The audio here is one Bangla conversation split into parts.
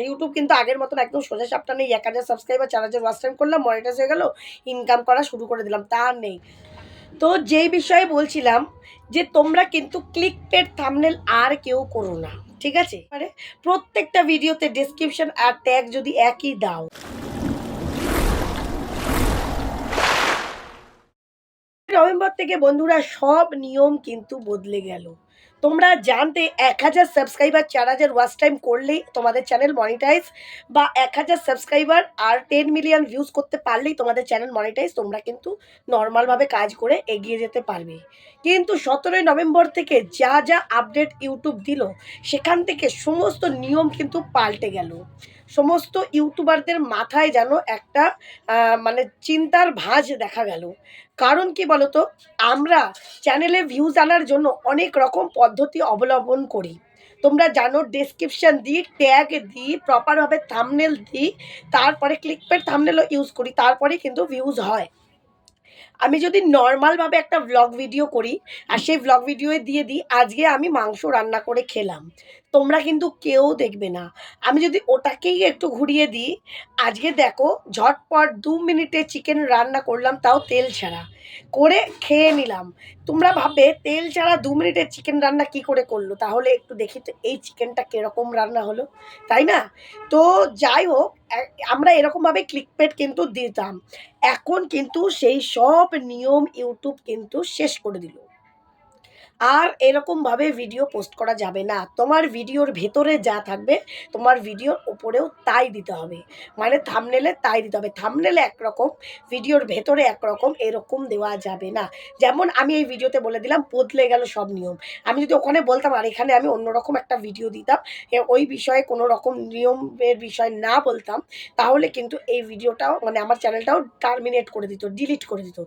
ইউটিউব কিন্তু আগের মতন একদম সোজা সাপটা নেই। ১,০০০ সাবস্ক্রাইবার ৪,০০০ ওয়াচ টাইম করলাম, মনিটাইজ হয়ে গেল, ইনকাম করা শুরু করে দিলাম, তা আর নেই। তো যেই বিষয়ে বলছিলাম যে তোমরা কিন্তু ক্লিকবেট থাম্বনেল আর কেউ করো না। ঠিক আছে? মানে প্রত্যেকটা ভিডিওতে ডেসক্রিপশন আর ট্যাগ যদি একই দাও, নভেম্বর থেকে বন্ধুরা সব নিয়ম কিন্তু বদলে গেল। তোমরা জানতে ১,০০০ সাবস্ক্রাইবার ৪,০০০ ওয়াচ টাইম করলেই তোমাদের চ্যানেল মনিটাইজ, বা ১,০০০ সাবস্ক্রাইবার আর 10 মিলিয়ন ভিউজ করতে পারলেই তোমাদের চ্যানেল মনিটাইজ। তোমরা কিন্তু নর্মালভাবে কাজ করে এগিয়ে যেতে পারবে। কিন্তু ১৭ই নভেম্বর থেকে যা যা আপডেট ইউটিউব দিল, সেখান থেকে সমস্ত নিয়ম কিন্তু পাল্টে গেল। সমস্ত ইউটিউবারদের মাথায় যেন একটা মানে চিন্তার ভাঁজ দেখা গেল। কারণ কি বলতো, আমরা চ্যানেলে ভিউজ আনার জন্য অনেক রকম পদ্ধতি অবলম্বন করি। তোমরা জানো, ডেসক্রিপশন দিই, ট্যাগ দিই, প্রপারভাবে থাম্বনেল দিই, তারপরে ক্লিকবেট থাম্বনেলও ইউজ করি, তারপরে কিন্তু ভিউজ হয়। আমি যদি নর্মালভাবে একটা ভ্লগ ভিডিও করি আর সেই ভ্লগ ভিডিওয়ে দিয়ে দিই আজকে আমি মাংস রান্না করে খেলাম, তোমরা কিন্তু কেউ দেখবে না। আমি যদি ওটাকেই একটু ঘুরিয়ে দিই, আজকে দেখো ঝটপট ২ মিনিটে চিকেন রান্না করলাম, তাও তেল ছাড়া, করে খেয়ে নিলাম। তোমরা ভাববে তেল ছাড়া ২ মিনিটে চিকেন রান্না কি করে করলো, তাহলে একটু দেখি তো এই চিকেনটা কীরকম রান্না হলো, তাই না? তো যাই হোক, আমরা এরকমভাবে ক্লিকবেট কিন্তু দিতাম। এখন কিন্তু সেই সব নিয়ম ইউটিউব কিন্তু শেষ করে দিল। আর এরকমভাবে ভিডিও পোস্ট করা যাবে না। তোমার ভিডিওর ভেতরে যা থাকবে, তোমার ভিডিওর ওপরেও তাই দিতে হবে। মানে থাম্বনেলে তাই দিতে হবে। থাম্বনেলে একরকম, ভিডিওর ভেতরে একরকম, এরকম দেওয়া যাবে না। যেমন আমি এই ভিডিওতে বলে দিলাম, বদলে গেল সব নিয়ম। আমি যদি ওখানে বলতাম আর এখানে আমি অন্যরকম একটা ভিডিও দিতাম, ওই বিষয়ে কোনো রকম নিয়মের বিষয় না বলতাম, তাহলে কিন্তু এই ভিডিওটাও মানে আমার চ্যানেলটাও টার্মিনেট করে দিত, ডিলিট করে দিত।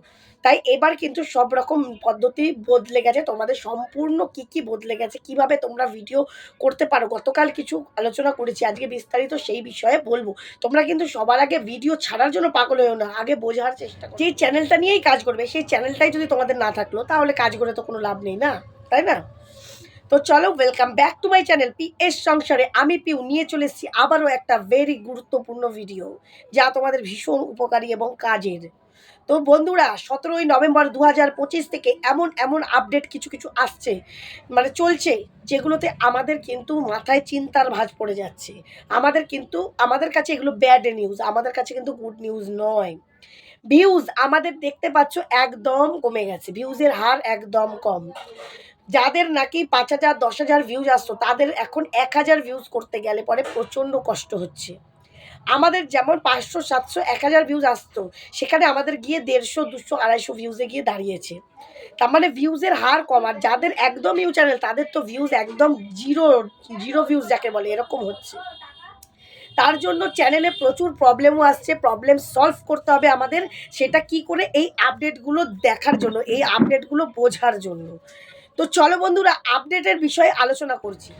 তাই এবার কিন্তু সব রকম পদ্ধতি বদলে গেছে। তোমাদের সম্পূর্ণ কি বদলে গেছে, কিভাবে তোমরা ভিডিও করতে পারো, গতকাল কিছু আলোচনা করেছি, আজকে বিস্তারিত সেই বিষয়ে বলবো। তোমরা কিন্তু সবার আগে ভিডিও ছাড়ার জন্য পাগল হয়েও না, আগে বোঝার চেষ্টা করো। যেই চ্যানেলটা নিয়েই কাজ করবে, সেই চ্যানেলটাই যদি তোমাদের না থাকলো, তাহলে কাজ করে তো কোনো লাভ নেই না, তাই না? তো চলো, welcome back to my channel PS সংসারে। আমি পিউ নিয়ে চলে এসেছি আবারও একটা ভেরি গুরুত্বপূর্ণ ভিডিও, যা তোমাদের ভীষণ উপকারী এবং কাজের। তো বন্ধুরা, ১৭ই নভেম্বর ২০২৫ থেকে এমন এমন আপডেট কিছু আসছে, মানে চলছে, যেগুলোতে আমাদের কিন্তু মাথায় চিন্তার ভাঁজ পড়ে যাচ্ছে। আমাদের কাছে এগুলো ব্যাড নিউজ, আমাদের কাছে কিন্তু গুড নিউজ নয়। ভিউজ আমাদের দেখতে পাচ্ছ একদম কমে গেছে, ভিউজের হার একদম কম। যাদের নাকি ৫,০০০ ১০,০০০ ভিউজ আসতো, তাদের এখন ১,০০০ ভিউজ করতে গেলে পরে প্রচণ্ড কষ্ট হচ্ছে। আমাদের যেমন ৫০০, ৭০০, ১,০০০ ভিউজ আসতো, সেখানে আমাদের গিয়ে ১৫০, ২০০, ২৫০ ভিউজে গিয়ে দাঁড়িয়েছে। তার মানে ভিউজের হার কম। আর যাদের একদম নিউ চ্যানেল, তাদের তো ভিউজ একদম জিরো ভিউজ যাকে বলে, এরকম হচ্ছে। তার জন্য চ্যানেলে প্রচুর প্রবলেমও আসছে, প্রবলেম সলভ করতে হবে আমাদের। সেটা কি করে, এই আপডেটগুলো দেখার জন্য, এই আপডেটগুলো বোঝার জন্য। তো চলো বন্ধুরা, আপডেটের বিষয়ে আলোচনা করছি।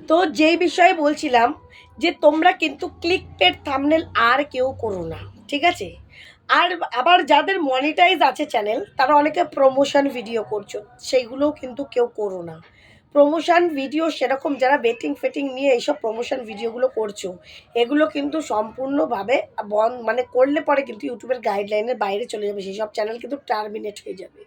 তো যেই বিষয়ে বলছিলাম যে তোমরা কিন্তু ক্লিকবেট থাম্বনেল আর কেউ করো না, ঠিক আছে? আর আবার যাদের মনিটাইজ আছে চ্যানেল, তারা অনেকে প্রমোশন ভিডিও করছো, সেইগুলোও কিন্তু কেউ করো না। প্রমোশন ভিডিও সেরকম, যারা বেটিং ফেটিং নিয়ে এইসব প্রমোশন ভিডিওগুলো করছো, এগুলো কিন্তু সম্পূর্ণভাবে মানে করলে পরে কিন্তু ইউটিউবের গাইডলাইনের বাইরে চলে যাবে, সেই সব চ্যানেল কিন্তু টার্মিনেট হয়ে যাবে।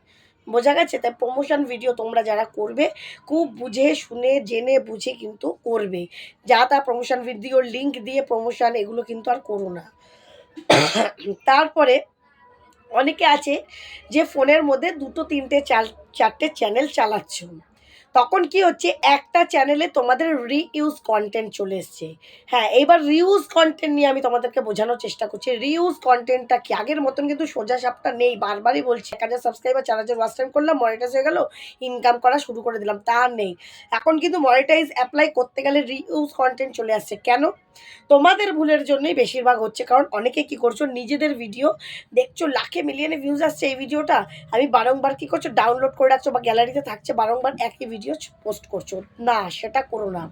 বোঝা গেছে? তাই প্রমোশন ভিডিও তোমরা যারা করবে, খুব বুঝে শুনে জেনে বুঝে কিন্তু করবে। যা তা প্রমোশন ভিডিওর লিঙ্ক দিয়ে প্রমোশন, এগুলো কিন্তু আর করো না। তারপরে অনেকে আছে যে ফোনের মধ্যে ২টো ৩টে ৪টে চ্যানেল চালাচ্ছ। তখন কি হচ্ছে, একটা চ্যানেলে তোমাদের রিইউজ কনটেন্ট চলে এসছে। হ্যাঁ, এইবার রিউজ কনটেন্ট নিয়ে আমি তোমাদেরকে বোঝানোর চেষ্টা করছি। রিউজ কনটেন্টটা কি, আগের মতন কিন্তু সোজা সাপটা নেই। বারবারই বলছি, ১,০০০ সাবস্ক্রাইবার ৪,০০০ ওয়াচ টাইম করলাম, মনিটাইজ হয়ে গেল, ইনকাম করা শুরু করে দিলাম, তা আর নেই। এখন কিন্তু মনিটাইজ অ্যাপ্লাই করতে গেলে রিইউজ কনটেন্ট চলে আসছে। কেন? তোমাদের ভুলের জন্যই বেশিরভাগ হচ্ছে। কারণ অনেকে কি করছো, নিজেদের ভিডিও দেখছো লাখে মিলিয়নে ভিউজ আসছে এই ভিডিওটা, আমি বারংবার কি করছো, ডাউনলোড করে রাখছো বা গ্যালারিতে থাকছে, বারংবার একই ভিডিও পোস্ট করছো। না, সেটা করো না।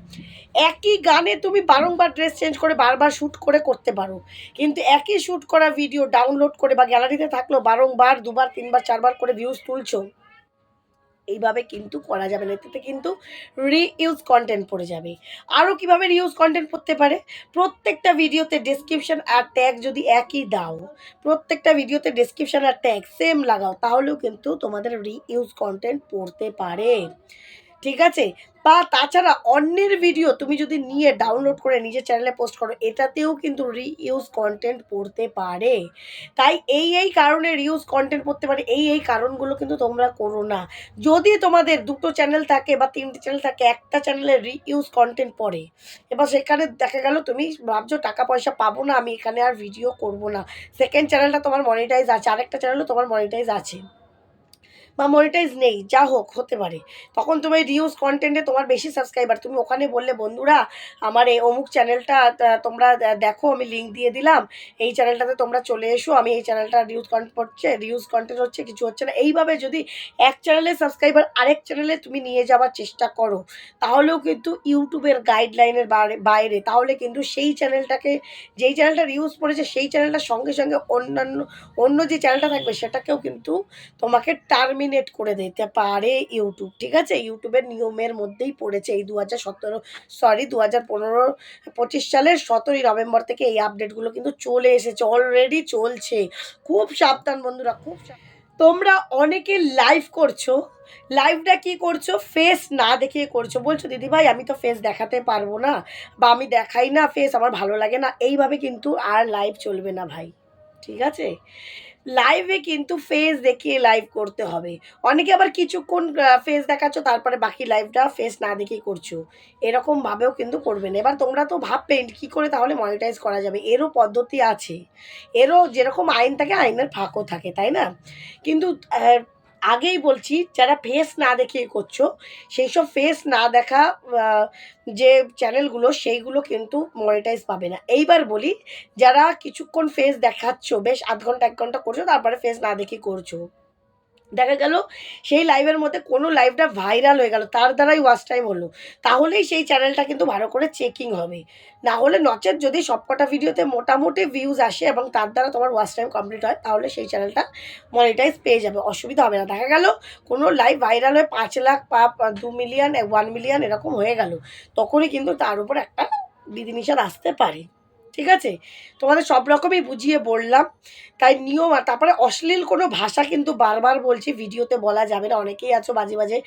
একই গানে তুমি বারংবার ড্রেস চেঞ্জ করে বারবার শ্যুট করে করতে পারো, কিন্তু একই শ্যুট করা ভিডিও ডাউনলোড করে বা গ্যালারিতে থাকলেও বারংবার ২বার ৩বার ৪বার করে ভিউজ তুলছো, এইভাবে কিন্তু করা যাবে না, এতে কিন্তু রিইউজ কন্টেন্ট পড়ে যাবে। আরও কিভাবে রিইউজ কন্টেন্ট পড়তে পারে, প্রত্যেকটা ভিডিওতে ডেসক্রিপশন আর ট্যাগ যদি একই দাও, প্রত্যেকটা ভিডিওতে ডেসক্রিপশন আর ট্যাগ সেম লাগাও, তাহলেও কিন্তু তোমাদের রিইউজ কন্টেন্ট পড়তে পারে। ঠিক আছে? বা তাছাড়া অন্যের ভিডিও তুমি যদি নিয়ে ডাউনলোড করে নিজের চ্যানেলে পোস্ট করো, এটাতেও কিন্তু রিইউজ কন্টেন্ট পড়তে পারে। তাই এই কারণে রিউজ কন্টেন্ট পড়তে পারে, এই কারণগুলো কিন্তু তোমরা করো না। যদি তোমাদের ২ টো চ্যানেল থাকে বা ৩ টে চ্যানেল থাকে, একটা চ্যানেলে রিইউজ কন্টেন্ট পড়ে, এবার সেখানে দেখা গেল তুমি ভাবছো টাকা পয়সা পাবো না, আমি এখানে আর ভিডিও করব না। সেকেন্ড চ্যানেলটা তোমার মনিটাইজ আছে, আরেকটা চ্যানেলও তোমার মনিটাইজ আছে বা মনিটাইজ নেই, যা হোক হতে পারে। তখন তুমি রিউজ কন্টেন্টে তোমার বেশি সাবস্ক্রাইবার, তুমি ওখানে বললে বন্ধুরা আমার এই অমুক চ্যানেলটা তোমরা দেখো, আমি লিঙ্ক দিয়ে দিলাম, এই চ্যানেলটাতে তোমরা চলে এসো, আমি এই চ্যানেলটা রিউজ কন্টেন্ট হচ্ছে, কিছু হচ্ছে না। এইভাবে যদি এক চ্যানেলের সাবস্ক্রাইবার আরেক চ্যানেলে তুমি নিয়ে যাওয়ার চেষ্টা করো, তাহলেও কিন্তু ইউটিউবের গাইডলাইনের বাইরে, তাহলে কিন্তু সেই চ্যানেলটাকে, যেই চ্যানেলটা রিউজ করেছে সেই চ্যানেলটার সঙ্গে সঙ্গে অন্য যে চ্যানেলটা থাকবে সেটাকেও কিন্তু তোমাকে টার্মিনেট করে দিতে পারে ইউটিউব। ঠিক আছে? ইউটিউবের নিয়মের মধ্যেই পড়েছে এই ২০১৫ সালের ১৭ই নভেম্বর থেকে এই আপডেটগুলো কিন্তু চলে এসেছে, অলরেডি চলছে। খুব সাবধান বন্ধুরা, তোমরা অনেকে লাইভ করছো, লাইভটা কি করছো, ফেস না দেখিয়ে করছো। বলছো দিদিভাই আমি তো ফেস দেখাতে পারবো না, বা আমি দেখাই না ফেস, আমার ভালো লাগে না। এইভাবে কিন্তু আর লাইভ চলবে না ভাই। ঠিক আছে? লাইভে কিন্তু ফেস দেখিয়ে লাইভ করতে হবে। অনেকে আবার কিছুক্ষণ ফেস দেখাচ্ছ, তারপরে বাকি লাইভটা ফেস না দেখিয়ে করছো। এরকমভাবেও কিন্তু করবে না। এবার তোমরা তো ভাববে কী করে তাহলে মনিটাইজ করা যাবে? এরও পদ্ধতি আছে। এরও যেরকম আইন থাকে, আইনের ফাঁকও থাকে, তাই না? কিন্তু আগেই বলছি, যারা ফেস না দেখিয়ে করছো, সেই সব ফেস না দেখা যে চ্যানেলগুলো, সেইগুলো কিন্তু মনিটাইজ পাবে না। এইবার বলি, যারা কিছুক্ষণ ফেস দেখাচ্ছ, বেশ ০.৫ ঘন্টা ১ ঘন্টা করছো, তারপরে ফেস না দেখিয়ে করছো, দেখা গেল সেই লাইভের মধ্যে কোনো লাইভটা ভাইরাল হয়ে গেল, তার দ্বারাই ওয়াচ টাইম হলো, তাহলেই সেই চ্যানেলটা কিন্তু ভালো করে চেকিং হবে। না হলে নচেত যদি সবকটা ভিডিওতে মোটামুটি ভিউজ আসে এবং তার দ্বারা তোমার ওয়াচ টাইম কমপ্লিট হয়, তাহলে সেই চ্যানেলটা মনিটাইজ পেয়ে যাবে, অসুবিধা হবে না। দেখা গেল কোনো লাইভ ভাইরাল হয়ে ৫ লাখ বা ২ মিলিয়ন ১ মিলিয়ন এরকম হয়ে গেল, তখনই কিন্তু তার উপর একটা বিধিনিষেধ আসতে পারে। ঠিক আছে? তোমাদের সব রকমই বুঝিয়ে বললাম। তাই নিয়ম, আর তারপরে অশ্লীল কোনো ভাষা কিন্তু বারবার বলছি ভিডিওতে বলা যাবে না। অনেকেই আছো বাজে বাজে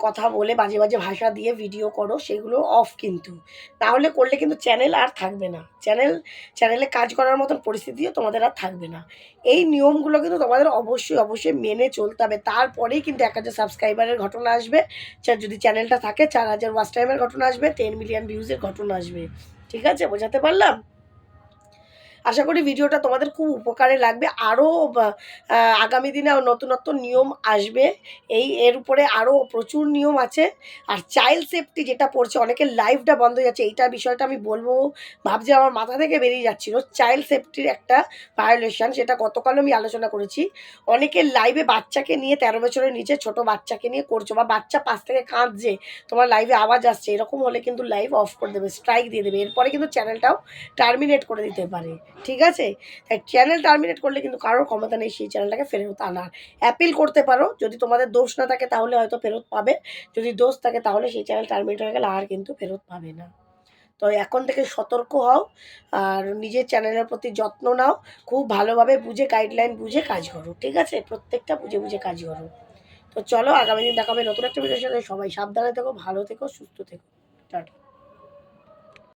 কথা বলে, বাজে বাজে ভাষা দিয়ে ভিডিও করো, সেগুলো অফ কিন্তু। তাহলে করলে কিন্তু চ্যানেল আর থাকবে না। চ্যানেলে কাজ করার মতন পরিস্থিতিও তোমাদের আর থাকবে না। এই নিয়মগুলো কিন্তু তোমাদের অবশ্যই মেনে চলতে হবে। তারপরেই কিন্তু ১,০০০ সাবস্ক্রাইবারের ঘটনা আসবে। যদি চ্যানেলটা থাকে ৪,০০০ ওয়াচ টাইমের ঘটনা আসবে, 10 মিলিয়ন ভিউজের ঘটনা আসবে। ঠিক আছে? বোঝাতে পারলাম? আশা করি ভিডিওটা তোমাদের খুব উপকারে লাগবে। আরও আগামী দিনে নতুনত্ব নিয়ম আসবে। এর উপরে আরও প্রচুর নিয়ম আছে। আর চাইল্ড সেফটি যেটা পড়ছে, অনেকের লাইভটা বন্ধ হয়ে যাচ্ছে, এইটার বিষয়টা আমি বলবো ভাবছি, আমার মাথা থেকে বেরিয়ে যাচ্ছিল। চাইল্ড সেফটির একটা ভায়োলেশন, সেটা গতকালও আমি আলোচনা করেছি। অনেকের লাইভে বাচ্চাকে নিয়ে, ১৩ বছরের নিচে ছোট বাচ্চাকে নিয়ে করছো, বা বাচ্চা পাশ থেকে কাঁদছে, তোমার লাইভে আওয়াজ আসছে, এরকম হলে কিন্তু লাইভ অফ করে দেবে, স্ট্রাইক দিয়ে দেবে। এরপরে কিন্তু চ্যানেলটাও টার্মিনেট করে দিতে পারে। ঠিক আছে? তাই চ্যানেল টার্মিনেট করলে কিন্তু কারোর ক্ষমতা নেই সেই চ্যানেলটাকে ফেরত আনার। অ্যাপিল করতে পারো, যদি তোমাদের দোষ না থাকে তাহলে হয়তো ফেরত পাবে। যদি দোষ থাকে তাহলে সেই চ্যানেল টার্মিনেট হয়ে গেলে আর কিন্তু ফেরত পাবে না। তো এখন থেকে সতর্ক হও, আর নিজের চ্যানেলের প্রতি যত্ন নাও। খুব ভালোভাবে বুঝে, গাইডলাইন বুঝে কাজ করো। ঠিক আছে? প্রত্যেকটা বুঝে কাজ করো। তো চলো, আগামী দিন দেখা হবে নতুন একটা ভিডিওর সাথে। সবাই সাবধানে থেকো, ভালো থেকো, সুস্থ থেকো। টাটা।